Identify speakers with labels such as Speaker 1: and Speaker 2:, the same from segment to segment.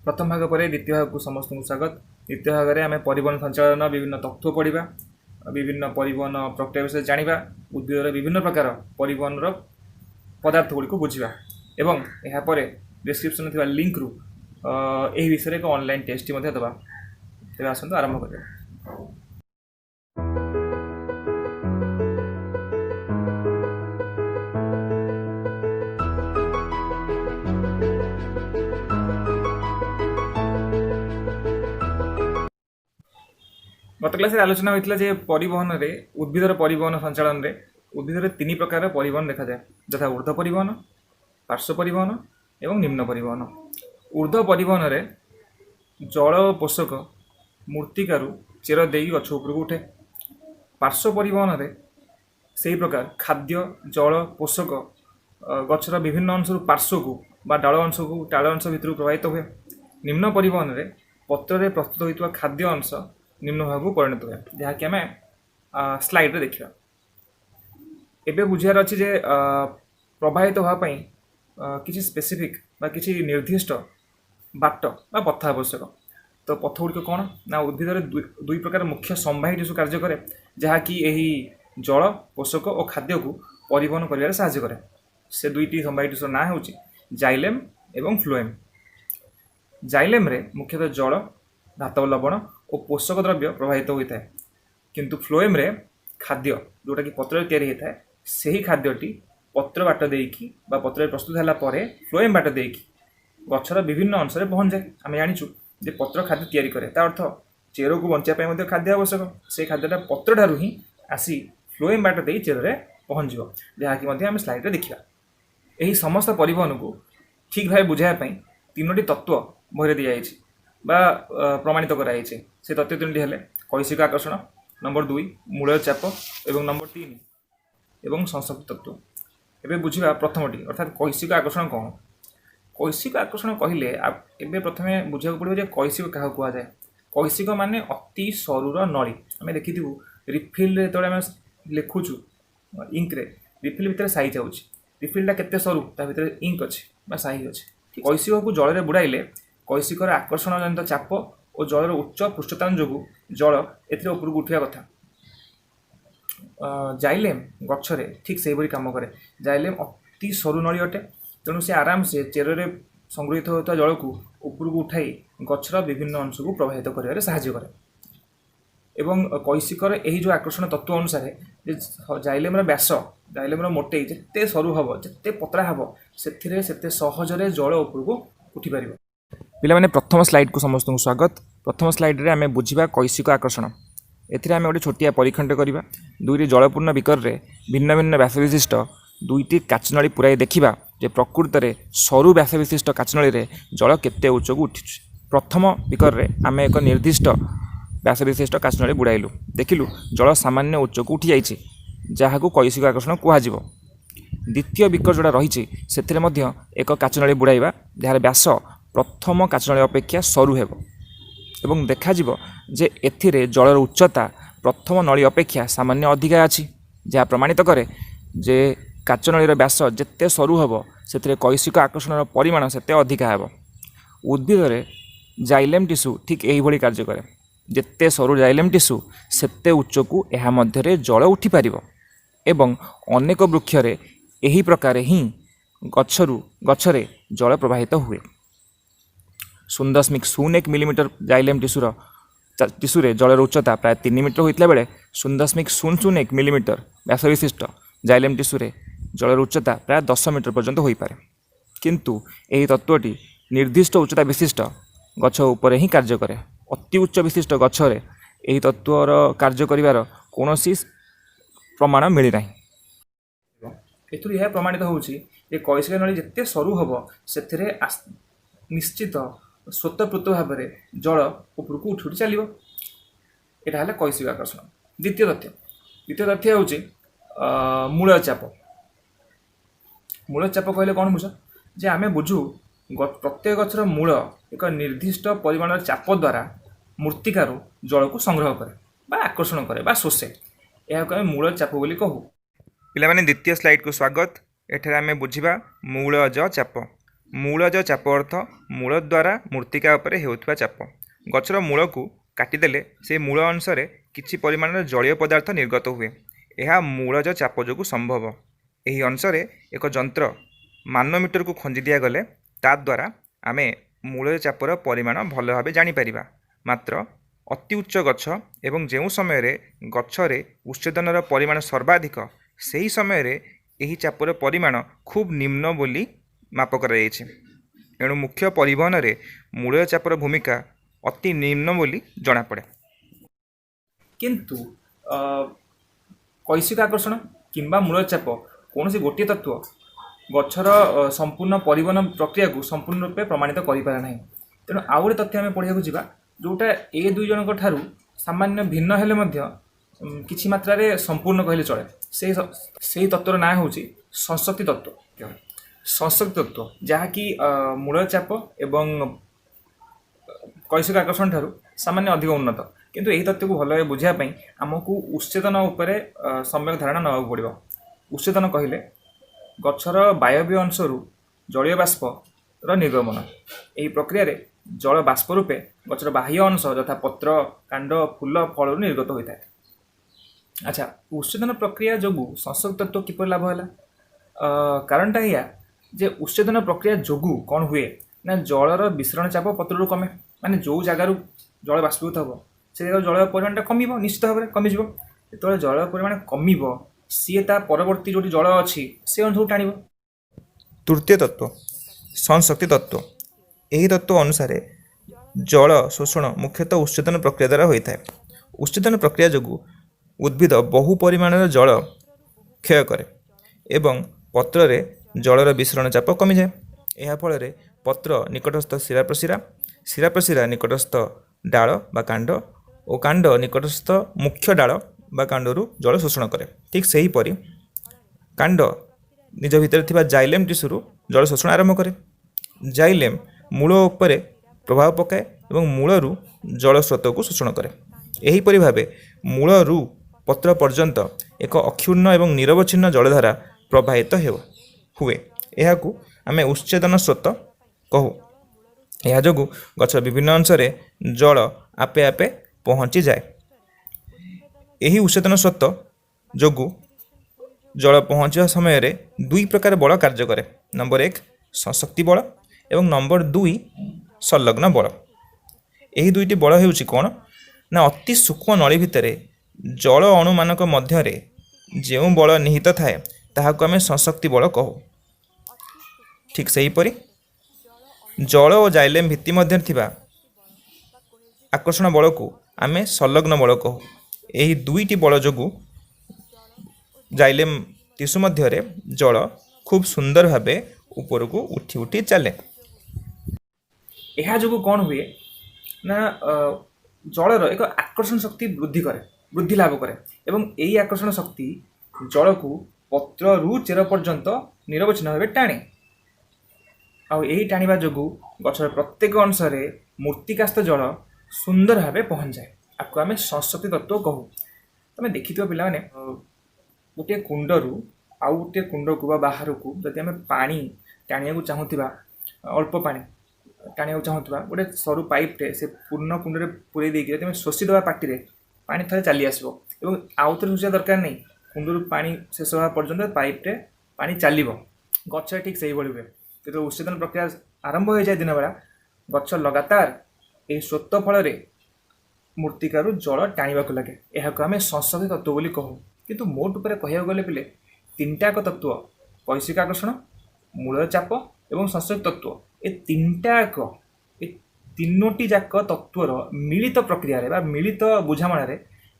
Speaker 1: प्रथम भाग पर द्वितीय भाग को समस्त स्वागत। द्वितीय भाग में आम परिवहन संचालन विभिन्न तत्व पढ़ा, विभिन्न परिवहन प्रक्रिया विषय जाना, उद्भिदर विभिन्न प्रकार परिवहन पदार्थ गुड़ी बुझा एवं यापर डिस्क्रिप्शन थी लिंक रु यही विषय एक ऑनलाइन टेस्ट दबा। तेज आसतु आरंभ कर। गत क्लास आलोचना होता है परिवहन रे उद्भिदर परिवहन संचालन रे उद्भिदर तीन प्रकार परिवहन देखा जाए, यथा ऊर्ध्व परिवहन, पार्श्व परिवहन एवं निम्न परिवहन। ऊर्ध्व परिवहन रे जल पोषक मूर्तिकारु चेर दे गछ उपरକୁ उठे। पार्श्व परिवहन रे सही प्रकार खाद्य जल पोषक गछर विभिन्न अंश पार्श्व को बा डाल अंश को डाल अंश भितर प्रवाहित हुए। निम्न परिवहन रे पत्र रे प्रस्तुत होइतवा खाद्य अंश निम्न भाग को परिणत हुए, जहाँकि आम स्लाइड रे देखा। एबे बुझार अच्छी जे प्रवाहित होगापी किसी स्पेसिफिक बा किसी निर्दिष्ट बाट बा पथ आवश्यक। तो पथ गुड़िक कौन ना उद्भिदर दुई प्रकार मुख्य संवाही टिश्यू कार्य करे, जहाँकि यही जल पोषक और खाद्य को परिवहन कर साहाय्य करे। से दुईटी संवाही टिश्यूर ना हो जाइलेम एवं फ्लोएम। जाइलेम रे मुख्यतः जल, धातव लवण और पोषक द्रव्य प्रवाहित होता है, किंतु फ्लोएम रे खाद्य जोटा कि पत्र तैयारी होता है सही खाद्यटी पत्र बाट देकी बा पत्र प्रस्तुत है फ्लोएम बाट देकी गछर विभिन्न अंश में पहुँच जाए। आम जाचु जे पत्र खाद्य तैयारी करे, ता अर्थ चेर को बचाई खाद्य आवश्यक। से खाद्यटा पत्र ठारू ही आसी फ्लोएम बाट दे चेर में पहुँच जहाँकि आम स्लाइड देखा। यही समस्त परिवहन को ठीक भाव बुझाई तीनोटी तत्व बहरे दी जाए बा प्रमाणित कराई। से तत्व तीन हेले कैशिक आकर्षण, नंबर 2 मूल चाप एवं नंबर 3 एवं संसक्त तत्व। एबे बुझा प्रथमटी अर्थात कैशिक आकर्षण कौन। कैशिक आकर्षण कहले एबे प्रथमे बुझा पड़ो जे कैशिक क्या कहुए। कैशिक माने अति सरुर नली। आम देखी रिफिल जो आम लिखुचु इंक रे रिफिल भितर साई जाऊँ। रिफिलटा केते सरू ता भितर इंक अच्छे बा साई अच्छे। कैशिक को जल में बुड़ाइले कैशिकर आकर्षण जनित चाप और जलर उच्च पृष्ठतान जो जल एथिरे उपरକୁ उठिया कथा। जाइलेम गछरे ठीक से ही काम करे। जाइलेम अति सरू नली अटे, तेणु से आराम से चेर में संग्रहित होता जल को उपरକୁ उठाई गछर विभिन्न अंश को प्रवाहित कर साहाय्य करे। एवं कैशिकर यही जो आकर्षण तत्व अनुसार जाइलेम व्यास जाइलेम मोटे जिते सरू हम जिते पतला हम से सहजरे जल उपरକୁ उठी पार। पिलाने प्रथम स्लाइड को समस्त स्वागत। प्रथम स्लाइड रे आमे बुझिबा कैशिक आकर्षण। एथिरे आमे गोटे छोटिया परीखंड करिबा। दुईटी जलपूर्ण बिकर रे भिन्न भिन्न व्यास विशिष्ट दुईटी काचनली पुराई देखिबा जे प्रकृत रे सरु व्यास विशिष्ट काचनली रे जल केते उच्चକୁ उठिछ। प्रथम बिकर रे आमे एक निर्दिष्ट व्यास विशिष्ट काचनली बुड़ाइलु, देखिलु जल सामान्य उच्चକୁ उठी जाइछि, जहाकू कैशिक आकर्षण कुहाजिबो। द्वितीय बिकर जोड़ा रही से मध्य एक काचनली बुड़ाइबा जार व्यास प्रथम काचनली अपेक्षा सरु हेबो एवं देखा जे एथिरे जलर उच्चता प्रथम नली अपेक्षा सामान्य अधिका अछि, जहाँ प्रमाणित करे जे काचनलीर व्यास जेते सरु हेबो सेथिरे कैशिक आकर्षणर परिमाण सेते अधिका हेबो। उद्भिदरे जाइलेम टिश्यू ठीक एही भली कार्य करे। जेते सरु जाइलेम टिश्यू सेते उच्चକୁ ଏହା ମଧ୍ୟରେ जल उठी पारिबो एवं अनेक वृक्षरे एही प्रकार ही गछरे जल प्रवाहित हुए। 0.01 मिलीमीटर जाइलेम टिश्यूरे जलर उच्चता प्राय 3 मीटर होता बेले 0.001 मिलीमीटर व्यास विशिष्ट जाइलेम टिश्यूरे जलर उच्चता प्राय 10 मीटर पर्यंत हो पारे। किंतु यही तत्वटी निर्दिष्ट उच्चता विशिष्ट गछ उपर ही कार्य करे। अति उच्च विशिष्ट गछरे यही तत्वर कार्य करिवार कोनोसी प्रमाण मिली नाही। एथुर यह प्रमाणित होउछि जे कैशिक नली जेते सरू हबो सेथिरे निश्चित स्वतःपूत भाव में जल उपरକୁ उठी उठी चलो। यहाँ है कैशिक आकर्षण। द्वितीय तथ्य हूँ मूल चाप। मूल चाप कहले कौन बुझ जे आम बुझू प्रत्येक गछर मूल एक निर्दिष्ट परिमाण चाप द्वारा मूर्तिकारु जल को संग्रह करे आकर्षण करे शोषे। यह आम मूल चाप बोली कहू। पिलामाने द्वितीय स्लाइड को स्वागत। एठारे आमे बुझिबा मूलज चाप। मूलज चाप अर्थ मूल द्वारा मृत्तिका उपरे हेउथुवा चाप। गछर मूल को काटिदेले से मूल अंशरे किछि परिमाणर जलीय पदार्थ निर्गत हुए। यह मूलज चाप जोगु संभव। एही अंशरे एक जंत्र मानोमीटर को खंजी दिया गले ता द्वारा आमे मूलज चापर परिमाण भल भाव जानीपर। मात्र अति उच्च गछ एवं जो समय गछरे उच्छेदनर परिमाण सर्वाधिक सही समय एही चापर परिमाण खूब निम्न बोली माप कराଯାଇଛି। एणु मुख्य परिवहन रे मूल चापर भूमिका अति निम्न बोली जଣା पड़े। किंतु कैशिक आकर्षण किंबा मूल चाप कौन सी गोटे तत्व गछर संपूर्ण परिवहन प्रक्रिया को संपूर्ण रूपे प्रमाणित करिपारा नहीं। तेणु आउ गोटे तथ्य आम पढ़िया ଯିବା जोटा ए दुई जनक ठारू सामान्य भिन्न हेले मध्य किछि मात्रा रे संपूर्ण कहले चले। से तत्वर ना होची संशक्ति तत्व। संशक्ति तत्व जहाँकि मूल चाप एवं कैशिक आकर्षण ठारू सामान्य अधिक उन्नत। किंतु यही तत्व को भल भाव बुझापी आमको उच्छेदन उपरे सम्यक धारणा नवा पड़ो। उच्छेदन कहले गछर वायव्य अंशरू जलीय बाष्पर निर्गमन। यही प्रक्रिया रे जल बाष्प रूपे गछर बाह्य अंश यथा पत्र कांड फूल फल निर्गत होता है। अच्छा, उच्छेदन प्रक्रिया जोगु संशक्ति तत्व किपर लाभ है? कारणटा या जे उच्छेदन प्रक्रिया जोगु कौन हुए ना जलर विसरण चाप पत्र कमे। माने जो जगार जल बाष्पीभूत हम से जगह जल परिमाण कम निश्चित भाव में कमिज। जो जल परिमाण कम सी परवर्ती जो जल अच्छी से अंश टाण। तृतीय तत्व संशक्ति तत्व। यही तत्व अनुसार जल शोषण मुख्यतः उच्छेदन प्रक्रिया द्वारा होता है। उच्छेदन प्रक्रिया जोगु उद्भिद बहु परिमाणर जल क्षय करे एवं पत्र रे जलर विसरण चाप कमी जाए। यह फल पत्र निकटस्थ शिराप्रशिरा, शिराप्रशिरा निकटस्थ डाल बा कांड और कांड निकटस्थ मुख्य डाल बा कांडरू जल शोषण करे। ठीक सही परी कांड निज भितर थिबा जाइलेम टिश्यू जल शोषण आरंभ करे। जाइलेम मूल उपरे प्रभाव पकाए एवं मूलरू जल स्रोत को शोषण करे। एहीपरि भावे मूलरू पत्र पर्यंत एक अक्षुण्ण एवं निरवच्छिन्न जलधारा प्रवाहित हुए। यह आमे उच्छेदन स्रोत कहू। यह जोगु गछर विभिन्न अंशरे जल आपे आपे पहुँची जाए। यही उच्छेदन स्रोत जोगु जल पहुँचा समय दुई प्रकार बल कार्य करे। नंबर 1 संशक्ति बल एवं नंबर 2 संलग्न बल। यही दुईटी बल हेउची कौन ना अति सूक्ष्म नली भितर जल अणुमानक मध्यरे जो बल निहित थाए ताहाको आमे संशक्ति बल कहू। ठीक सही परी जल और जाइलेम भित्ति मध्य थिबा आकर्षण बल को आमे संलग्न बल कहू। यही दुईटी बल जोगु जाइलेम टिश्यू मध्य जल खूब सुंदर भावे ऊपर को उठी उठी चले। यह जोगु कौन हुए ना जलर एक आकर्षण शक्ति वृद्धि लाभ करे एवं यही आकर्षण शक्ति जल को पत्र रु चेर पर्यंत निरवच्छिन्न भाव टाणे। आई टाणिबा जोगु गछर प्रत्येक अंशरे मूर्तिकास्थ जल सुंदर भाव पहुँच जाए। आपको आम संशक्ति तत्व कहू। तुम देखि पिला माने गोटे कुंडरू आउ गोटे कुंड को बाहर को जदि आम पानी टाणिया चाहूबा अल्प पानी टाणिया चाहूबा गोटे सरू पाइपटे से पूर्ण कुंड में पूरे देकी जब शोषीदेवा पार्टी पानी थे चली आसो और आउ थे शोषा दरकार नहीं। कुंडरू पानी शेष होगा पर्यंत पाइपटे पानी चलो। गछ ठीक से हुए जो उच्छेदन प्रक्रिया आरंभ हो जाए दिन बेला गछ लगातार ये स्रोत फल मूर्तिकार जल टाणा लगे। यह आम संशक्ति तत्व बोली कहू। किंतु मोट उपर कह गले पिले तीनटाक तत्व कैशिक आकर्षण मूल चाप एवं संशक्ति तत्व ये तीनटाक तीनोटी जाक तत्वर मिलित प्रक्रिया रे बा मिलित बुझामणार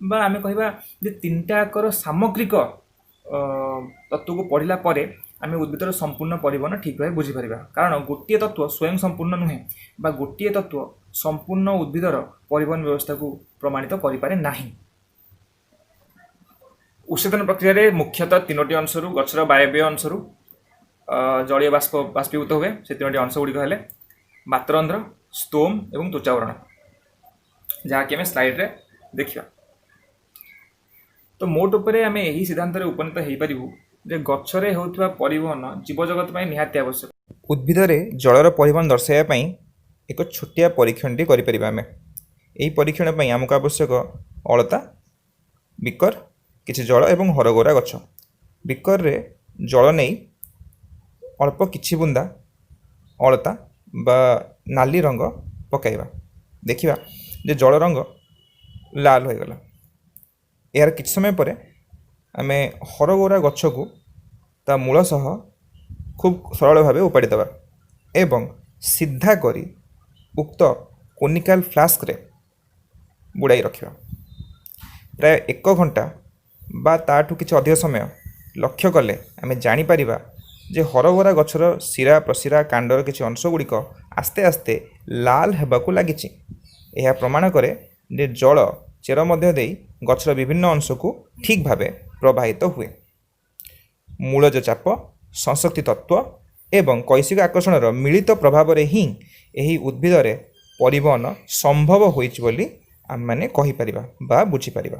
Speaker 1: बा आम कहवा जे तीनटाकर सामग्रिक तत्व को पढ़ला परे आम उद्भिदर संपूर्ण परिवहन ठीक भाव बुझीपर। कारण गोटे तत्व स्वयं संपूर्ण नुहे बा गोटे तत्व संपूर्ण उद्भिदर परिवहन व्यवस्था को प्रमाणित करें ना। उच्छेदन प्रक्रिया रे मुख्यतः तीनोटी अंशरू गछर वायव्य अंशरू जलीय बाष्पीभूत हुए। से तीनोटी अंश गुड़िक हेले मात्ररंध्र स्तोम एवं त्वचावरण जहाँकि आम स्लाइड रे देखिया। तो मोट उपरे आम यही सिद्धांत उपनीत हो पारू ଯେ ଗଛରେ ହେଉଥିବା ପରିବହନ ଜୀବଜଗତ ପାଇଁ ନିହାତି ଆବଶ୍ୟକ।
Speaker 2: ଉଦ୍ଭିଦରେ ଜଳର ପରିବହନ ଦର୍ଶାଇବା ପାଇଁ ଏକ ଛୋଟିଆ ପରୀକ୍ଷଣଟି କରିପାରିବା ଆମେ। ଏହି ପରୀକ୍ଷଣ ପାଇଁ ଆମକୁ ଆବଶ୍ୟକ ଅଳତା, ବିକର, କିଛି ଜଳ ଏବଂ ହରଗୌରା ଗଛ। ବିକରରେ ଜଳ ନେଇ ଅଳ୍ପ କିଛି ବୁନ୍ଦା ଅଳତା ବା ନାଲି ରଙ୍ଗ ପକାଇବା। ଦେଖିବା ଯେ ଜଳ ରଙ୍ଗ ଲାଲ ହୋଇଗଲା। ଏହାର କିଛି ସମୟ ପରେ ଆମେ ହରଗୌରା ଗଛକୁ ତା ମୂଳ ସହ ଖୁବ୍ ସରଳ ଭାବେ ଉପାଡ଼ି ଦେବା ଏବଂ ସିଧା କରି ଉକ୍ତ କୋନିକାଲ ଫ୍ଲାସ୍କରେ ବୁଡ଼ାଇ ରଖିବା। ପ୍ରାୟ 1 ଘଣ୍ଟା ବା ତାଠୁ କିଛି ଅଧିକ ସମୟ ଲକ୍ଷ୍ୟ କଲେ ଆମେ ଜାଣିପାରିବା ଯେ ହରଗୌରା ଗଛର ଶିରା ପ୍ରଶିରା କାଣ୍ଡର କିଛି ଅଂଶ ଗୁଡ଼ିକ ଆସ୍ତେ ଆସ୍ତେ ଲାଲ ହେବାକୁ ଲାଗିଛି। ଏହା ପ୍ରମାଣ କରେ ଯେ ଜଳ ଚେର ମଧ୍ୟ ଦେଇ ଗଛର ବିଭିନ୍ନ ଅଂଶକୁ ଠିକ୍ ଭାବେ ପ୍ରବାହିତ ହୁଏ। ମୂଳଜ ଚାପ, ସଂଶକ୍ତି ତତ୍ତ୍ୱ ଏବଂ କୈଶିକ ଆକର୍ଷଣର ମିଳିତ ପ୍ରଭାବରେ ହିଁ ଏହି ଉଦ୍ଭିଦରେ ପରିବହନ ସମ୍ଭବ ହୋଇଛି ବୋଲି ଆମେମାନେ କହିପାରିବା ବା ବୁଝିପାରିବା।